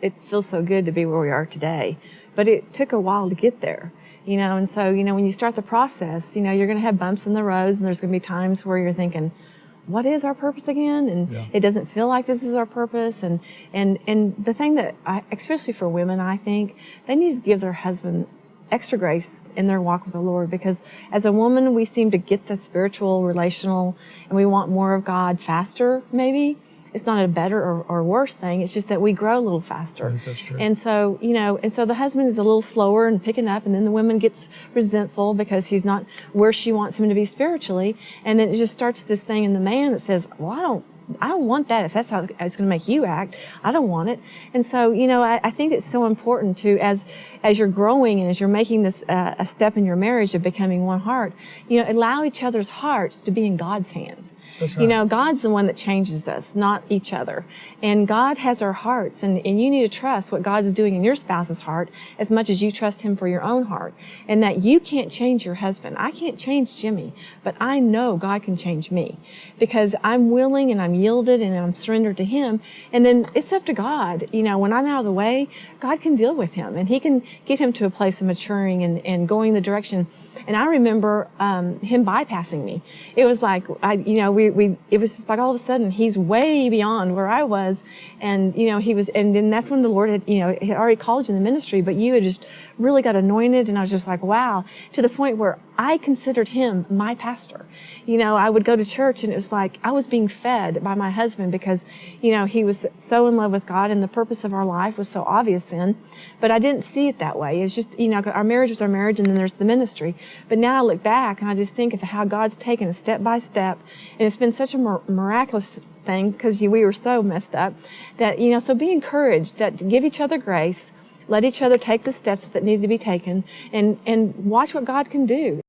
It feels so good to be where we are today, but it took a while to get there, and so, when you start the process, you're going to have bumps in the roads, and there's going to be times where you're thinking, what is our purpose again? And it doesn't feel like this is our purpose. And the thing that especially for women, I think they need to give their husband extra grace in their walk with the Lord, because as a woman, we seem to get the spiritual, relational, and we want more of God faster, maybe. It's not a better or worse thing. It's just that we grow a little faster. I think that's true. And so, the husband is a little slower and picking up, and then the woman gets resentful because he's not where she wants him to be spiritually. And then it just starts this thing in the man that says, well, I don't want that. If that's how it's going to make you act, I don't want it. And so, I think it's so important to, as you're growing and as you're making this a step in your marriage of becoming one heart, allow each other's hearts to be in God's hands. That's right. God's the one that changes us, not each other. And God has our hearts, and you need to trust what God is doing in your spouse's heart as much as you trust him for your own heart. And that you can't change your husband. I can't change Jimmy, but I know God can change me, because I'm willing and I'm yielded and I'm surrendered to him. And then it's up to God. When I'm out of the way, God can deal with him, and he can get him to a place of maturing and going the direction. And I remember him bypassing me. It was like, it was just like all of a sudden he's way beyond where I was, and he was, and then that's when the Lord had, had already called you in the ministry, but you had just really got anointed, and I was just like, wow, to the point where I considered him my pastor. I would go to church, and it was like I was being fed by my husband, because he was so in love with God, and the purpose of our life was so obvious then, but I didn't see it that way. It's just, our marriage was our marriage, and then there's the ministry. But now I look back and I just think of how God's taken us step by step, and it's been such a miraculous thing, because we were so messed up that, so be encouraged, that give each other grace, let each other take the steps that need to be taken, and watch what God can do.